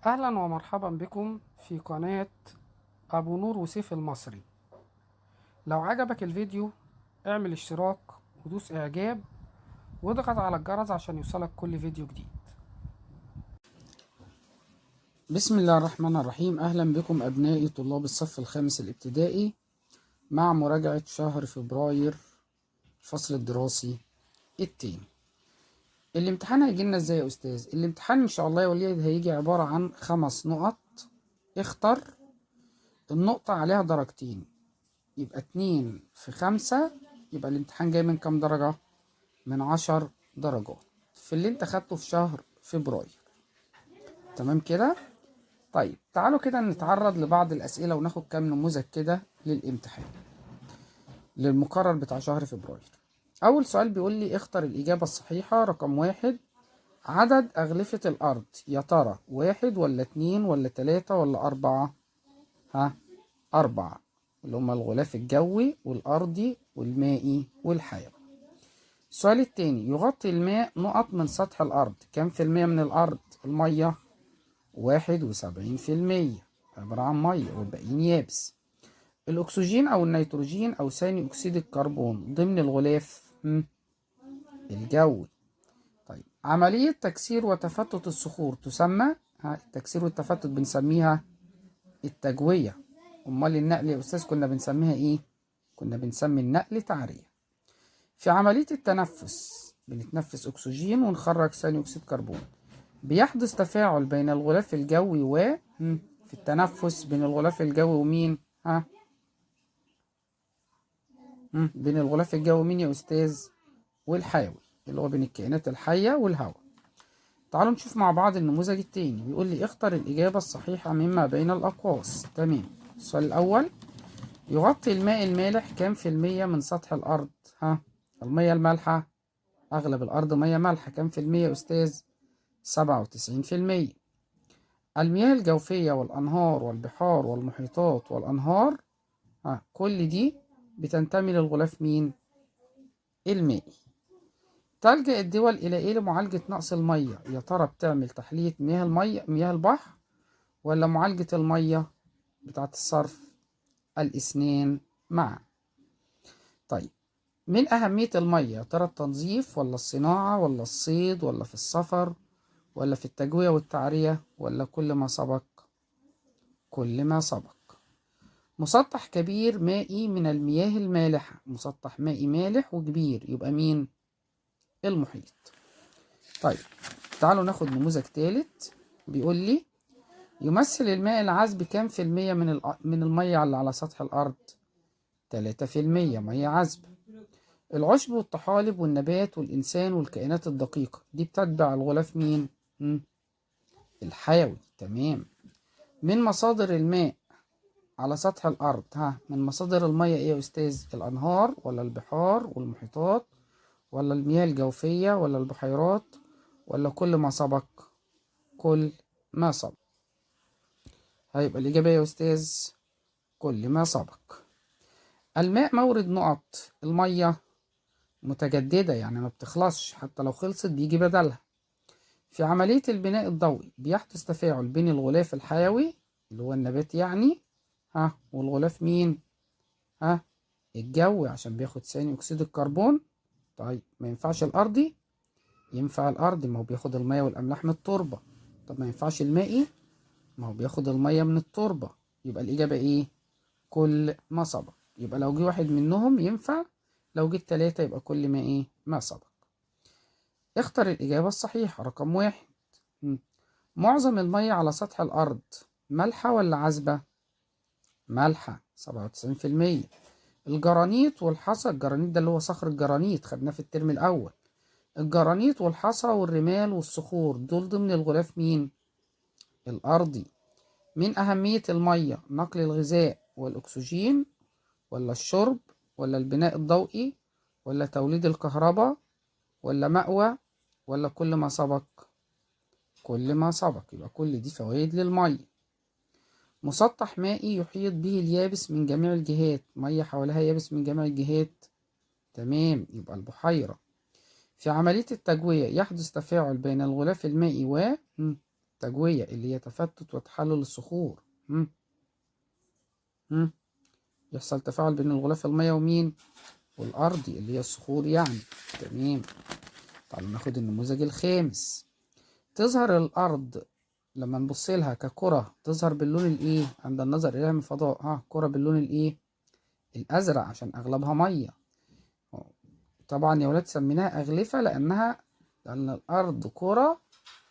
أهلا ومرحبا بكم في قناة أبو نور وسيف المصري. لو عجبك الفيديو اعمل اشتراك ودوس إعجاب واضغط على الجرس عشان يوصلك كل فيديو جديد. بسم الله الرحمن الرحيم. أهلا بكم أبنائي طلاب الصف الخامس الابتدائي مع مراجعة شهر فبراير الفصل الدراسي التاني. الامتحان هيجيلنا ازاي يا أستاذ؟ الامتحان إن شاء الله يا وليد هيجي عبارة عن 5 نقط. اختر النقطة عليها درجتين، يبقى 2 في 5، يبقى الامتحان جاي من كام درجة؟ من 10 درجات في اللي انت خدته في شهر فبراير. تمام كده؟ طيب تعالوا كده نتعرض لبعض الأسئلة وناخد كام نموذج كده للامتحان للمقرر بتاع شهر فبراير. أول سؤال بيقول لي اختر الإجابة الصحيحة. رقم 1، عدد أغلفة الأرض يا ترى 1 ولا 2 ولا 3 ولا 4؟ 4، اللي هما الغلاف الجوي والأرضي والمائي والحيوي. السؤال التاني، يغطي الماء نقط من سطح الأرض كم في المية من الأرض؟ المية 71%، عبارة عن مية والباقيين يابس. الأكسجين أو النيتروجين أو ثاني أكسيد الكربون ضمن الغلاف الجوي. طيب عملية تكسير وتفتت الصخور تسمى؟ التكسير والتفتت بنسميها التجوية. أمال النقل يا أستاذ كنا بنسميها إيه؟ كنا بنسمي النقل تعرية. في عملية التنفس بنتنفس أكسجين ونخرج ثاني أكسيد كربون. بيحدث تفاعل بين الغلاف الجوي في التنفس بين الغلاف الجوي ومين؟ بين الغلاف الجوي مين يا أستاذ؟ والحيوي، اللي هو بين الكائنات الحية والهواء. تعالوا نشوف مع بعض النموذج التاني. بيقول لي اختر الإجابة الصحيحة مما بين الأقواس. تمام. السؤال الأول، يغطي الماء المالح كام في المية من سطح الأرض؟ المية المالحة، أغلب الأرض مية مالحة، كام في المية يا أستاذ؟ 97%. المياه الجوفية والأنهار والبحار والمحيطات والأنهار كل دي بتنتمي للغلاف مين؟ المائي. تلجأ الدول إلى إيه لمعالجة نقص المية؟ يا ترى بتعمل تحلية مياه المية مياه البحر ولا معالجة المية بتاعة الصرف؟ الاثنين معا. طيب من أهمية المية؟ يا ترى التنظيف ولا الصناعة ولا الصيد ولا في السفر ولا في التجوية والتعرية ولا كل ما سبق؟ كل ما سبق. مسطح كبير مائي من المياه المالحة، مسطح مائي مالح وكبير، يبقى مين؟ المحيط. طيب تعالوا ناخد نموذج ثالث. بيقول لي يمثل الماء العذب كام في المية من المية اللي على سطح الأرض؟ 3% مية عذبة. العشب والطحالب والنبات والإنسان والكائنات الدقيقة دي بتتبع الغلاف مين؟ الحيوي. تمام. من مصادر الماء على سطح الأرض، من مصادر المية إيه يا أستاذ؟ الأنهار ولا البحار والمحيطات ولا المياه الجوفية ولا البحيرات ولا كل ما سبق؟ كل ما سبق. هيبقى الإجابة يا أستاذ كل ما سبق. الماء مورد نقط. المية متجددة يعني ما بتخلصش، حتى لو خلصت بيجي بدلها. في عملية البناء الضوئي بيحدث تفاعل بين الغلاف الحيوي اللي هو النبات يعني والغلاف مين؟ الجوي عشان بياخد ثاني أكسيد الكربون. طيب ما ينفعش الأرضي؟ ينفع الأرضي، ما هو بياخد المية والأملاح من التربة. طب ما ينفعش المائي؟ ما هو بياخد المية من التربة. يبقى الإجابة إيه؟ كل ما سبق. يبقى لو جه واحد منهم ينفع، لو جه 3 يبقى كل ما إيه؟ ما سبق. اختر الإجابة الصحيحة. رقم 1، معظم المية على سطح الأرض مالحة ولا عذبة؟ مالحة 97%. الجرانيت والحصى، الجرانيت ده اللي هو صخر الجرانيت، خدناه في الترم الأول. الجرانيت والحصى والرمال والصخور دول ضمن الغلاف مين؟ الأرضي. من أهمية المية؟ نقل الغذاء والأكسجين ولا الشرب ولا البناء الضوئي ولا توليد الكهرباء ولا مأوى ولا كل ما سبق؟ كل ما سبق. يبقى كل دي فوائد للمية. مسطح مائي يحيط به اليابس من جميع الجهات، مية حواليها يابس من جميع الجهات. تمام، يبقى البحيرة. في عملية التجوية يحدث تفاعل بين الغلاف المائي تجوية اللي هي تفتت وتحلل الصخور. مم. مم. يحصل تفاعل بين الغلاف المية ومين؟ والأرضي اللي هي الصخور يعني. تمام. تعالوا ناخد النموذج الخامس. تظهر الأرض لما نبص لها ككرة تظهر باللون الإيه؟ عند النظر إليها من الفضاء كرة باللون الإيه؟ الأزرق عشان أغلبها مية. طبعا يا ولاد سميناها أغلفة لأن الأرض كرة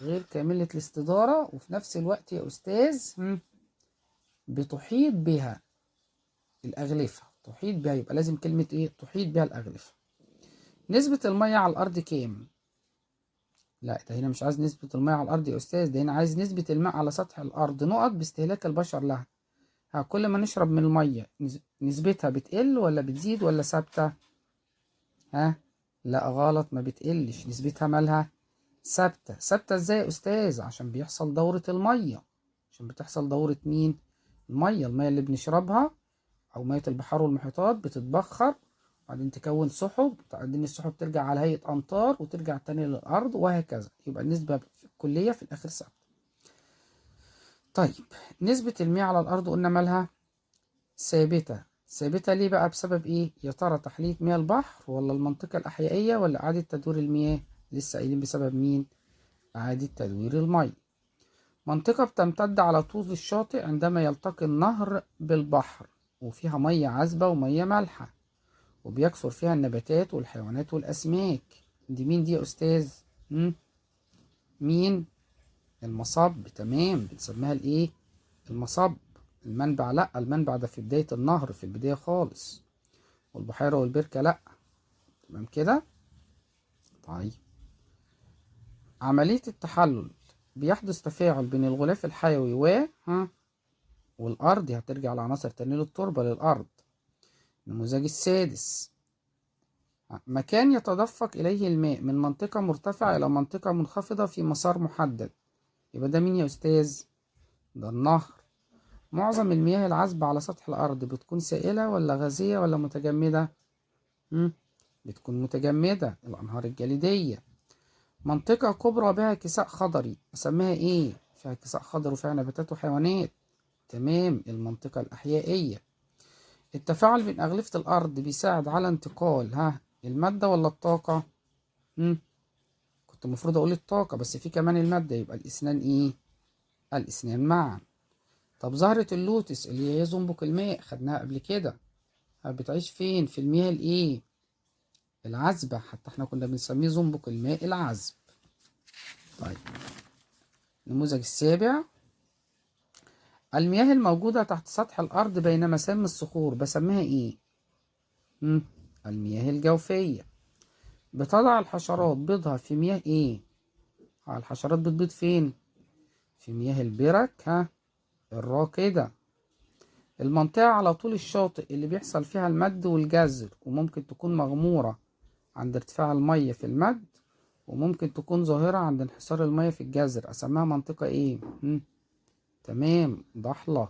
غير كاملة الاستدارة، وفي نفس الوقت يا أستاذ بتحيط بها الأغلفة. تحيط بها، يبقى لازم كلمة إيه؟ تحيط بها الأغلفة. نسبة المية على الأرض كام؟ لا، ده هنا مش عايز نسبة المية على الأرض يا أستاذ، ده هنا عايز نسبة الماء على سطح الأرض نقط باستهلاك البشر لها. كل ما نشرب من المية نسبتها بتقل ولا بتزيد ولا ثابتة؟ لا غلط، ما بتقلش، نسبتها مالها؟ ثابتة. ثابتة ازاي يا أستاذ؟ عشان بيحصل دورة المية. عشان بتحصل دورة مين؟ المية اللي بنشربها أو مية البحار والمحيطات بتتبخر وبعدين تكون سحب، وبعدين السحب ترجع على هيئة أمطار وترجع تاني للأرض وهكذا. يبقى النسبة الكلية في الآخر ثابتة. طيب نسبة المياه على الأرض قلنا مالها؟ ثابتة. ثابتة ليه بقى؟ بسبب إيه؟ يا ترى تحلية مياه البحر ولا المنطقة الأحيائية ولا إعادة تدوير المياه؟ لسه قايلين بسبب مين؟ إعادة تدوير المياه. منطقة بتمتد على طول الشاطئ عندما يلتقي النهر بالبحر، وفيها مية عذبة ومية مالحة، وبيكثر فيها النباتات والحيوانات والأسماك. دي مين دي يا أستاذ؟ مين؟ المصب. تمام، بنسميها الإيه؟ المصب. المنبع لأ، المنبع ده في بداية النهر، في البداية خالص، والبحيرة والبركة لأ. تمام كده؟ طيب عملية التحلل بيحدث تفاعل بين الغلاف الحيوي والأرض. هترجع لعناصر تنين التربة للأرض. النموذج السادس. مكان يتدفق إليه الماء من منطقة مرتفعة إلى منطقة منخفضة في مسار محدد. يبقى ده مين يا أستاذ؟ ده النهر. معظم المياه العذبة على سطح الأرض بتكون سائلة ولا غازية ولا متجمدة؟ بتكون متجمدة، الأنهار الجليدية. منطقة كبرى بها كساء خضري أسميها إيه؟ فيها كساء خضر وفيها نباتات وحيوانات. تمام، المنطقة الأحيائية. التفاعل بين أغلفة الأرض بيساعد على انتقال المادة ولا الطاقة؟ كنت المفروض أقول الطاقة، بس في كمان المادة، يبقى الإثنان إيه؟ الإثنان معا. طب زهرة اللوتس اللي هي زنبق الماء خدناها قبل كده، بتعيش فين؟ في المياه الإيه؟ العذبة، حتى احنا كنا بنسميه زنبق الماء العذب. طيب النموذج السابع. المياه الموجودة تحت سطح الأرض بين مسام الصخور بسميها إيه؟ المياه الجوفية. بتضع الحشرات بيضها في مياه إيه؟ الحشرات بتبيض فين؟ في مياه البرك الراكدة. المنطقة على طول الشاطئ اللي بيحصل فيها المد والجزر، وممكن تكون مغمورة عند ارتفاع المية في المد، وممكن تكون ظاهرة عند انحسار المية في الجزر، أسميها منطقة إيه؟ تمام، ضحلة.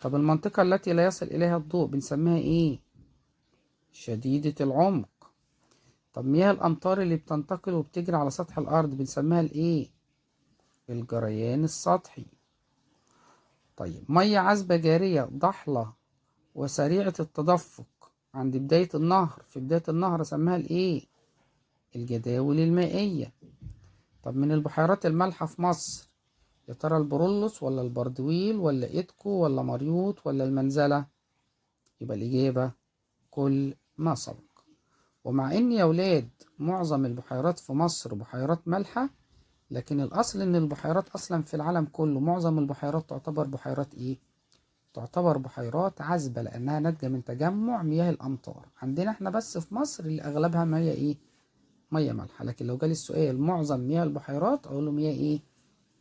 طب المنطقة التي لا يصل إليها الضوء بنسميها إيه؟ شديدة العمق. طب مياه الأمطار اللي بتنتقل وبتجري على سطح الأرض بنسميها الإيه؟ الجريان السطحي. طيب مية عذبة جارية ضحلة وسريعة التدفق عند بداية النهر، في بداية النهر أسميها الإيه؟ الجداول المائية. طب من البحيرات المالحة في مصر، يا ترى البرولوس ولا البردويل ولا إيدكو ولا مريوط ولا المنزلة؟ يبقى الإجابة كل ما سبق. ومع إن يا ولاد معظم البحيرات في مصر بحيرات مالحة، لكن الأصل إن البحيرات أصلا في العالم كله معظم البحيرات تعتبر بحيرات إيه؟ تعتبر بحيرات عذبة، لأنها ناتجة من تجمع مياه الأمطار. عندنا إحنا بس في مصر اللي أغلبها مياه إيه؟ مياه مالحة. لكن لو جالي السؤال معظم مياه البحيرات أقول له مياه إيه؟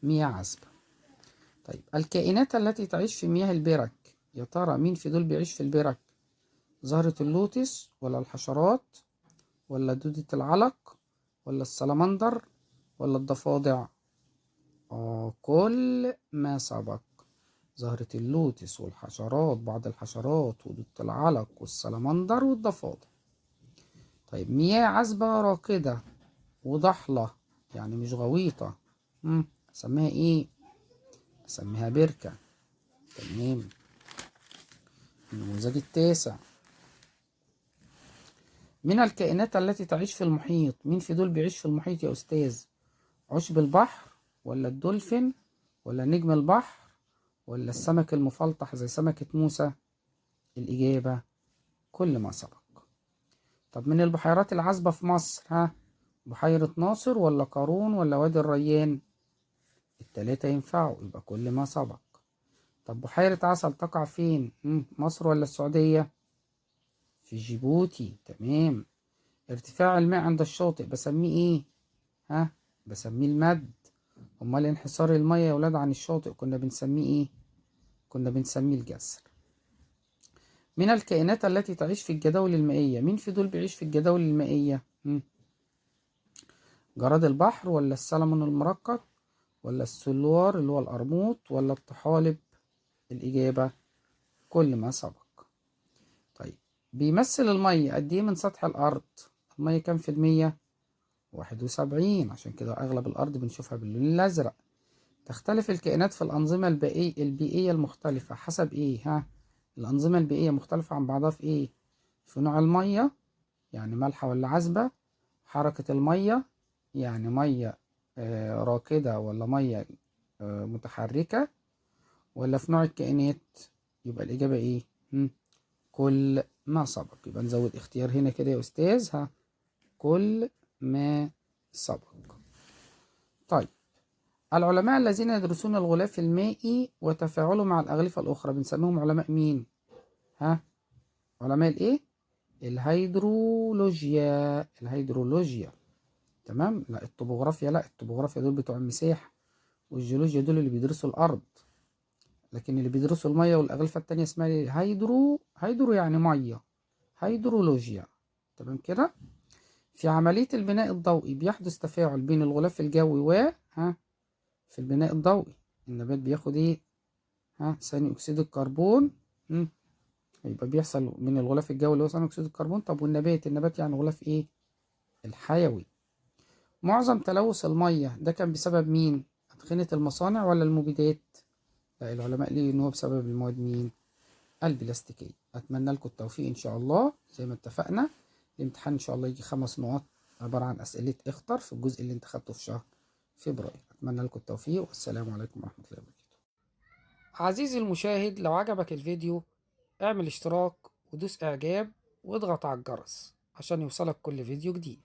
مياه عذبة. طيب الكائنات التي تعيش في مياه البرك، يا ترى مين في دول بيعيش في البرك؟ زهرة اللوتس ولا الحشرات ولا دودة العلق ولا السلمندر ولا الضفادع؟ كل ما سبق. زهرة اللوتس والحشرات، بعض الحشرات ودودة العلق والسلمندر والضفادع. طيب مياه عذبة راكدة وضحلة يعني مش غويطة، اسميها ايه؟ اسميها بركة. تمام. النموذج التاسع، من الكائنات التي تعيش في المحيط، مين في دول بيعيش في المحيط يا أستاذ؟ عشب البحر ولا الدولفين ولا نجم البحر ولا السمك المفلطح زي سمكة موسى؟ الإجابة كل ما سبق. طب من البحيرات العذبة في مصر، ها؟ بحيرة ناصر ولا قارون ولا وادي الريان؟ التلاتة ينفعوا، يبقى كل ما سبق. طب بحيرة عسل تقع فين؟ مصر ولا السعودية؟ في جيبوتي. تمام. ارتفاع الماء عند الشاطئ بسميه ايه؟ ها؟ بسميه المد. امال انحسار المية يا ولاد عن الشاطئ كنا بنسميه ايه؟ كنا بنسميه الجسر. من الكائنات التي تعيش في الجداول المائية، مين في دول بيعيش في الجداول المائية؟ جراد البحر ولا السلمون المرقط ولا السلوار اللي هو القرموط ولا الطحالب؟ الإجابة كل ما سبق. طيب بيمثل المية قد ايه من سطح الأرض؟ المية كام في المية؟ 71، عشان كده أغلب الأرض بنشوفها باللون الأزرق. تختلف الكائنات في الأنظمة البيئية المختلفة حسب إيه؟ ها؟ الأنظمة البيئية مختلفة عن بعضها في إيه؟ في نوع المية، يعني مالحة ولا عذبة؟ حركة المية، يعني مية راكدة ولا مية متحركة؟ ولا في نوع الكائنات؟ يبقى الإجابة إيه؟ كل ما سبق. يبقى نزود اختيار هنا كده يا أستاذ، ها؟ كل ما سبق. طيب العلماء الذين يدرسون الغلاف المائي وتفاعله مع الأغلفة الأخرى بنسميهم علماء مين؟ ها؟ علماء الإيه؟ الهيدرولوجيا. الهيدرولوجيا. تمام؟ لا الطبوغرافيا، لا الطبوغرافيا دول بتوع المساحة، والجيولوجيا دول اللي بيدرسوا الأرض، لكن اللي بيدرسوا المية والأغلفة التانية اسمها إيه؟ هيدرو يعني مية، هيدرولوجيا. تمام كده؟ في عملية البناء الضوئي بيحدث تفاعل بين الغلاف الجوي في البناء الضوئي النبات بياخد ايه؟ ثاني اكسيد الكربون. يبقى بيحصل من الغلاف الجوي اللي هو ثاني اكسيد الكربون. طب والنبات يعني غلاف ايه؟ الحيوي. معظم تلوث المية ده كان بسبب مين؟ أدخنة المصانع ولا المبيدات؟ لا العلماء ليه ان هو بسبب المواد مين؟ البلاستيكية. اتمنى لكم التوفيق ان شاء الله. زي ما اتفقنا الامتحان ان شاء الله يجي 5 نقاط عبارة عن اسئلة اختر في الجزء اللي انت خدته في شهر فبراير. اتمنى لكم التوفيق والسلام عليكم ورحمة الله وبركاته. عزيزي المشاهد، لو عجبك الفيديو اعمل اشتراك ودوس اعجاب واضغط على الجرس عشان يوصلك كل فيديو جديد.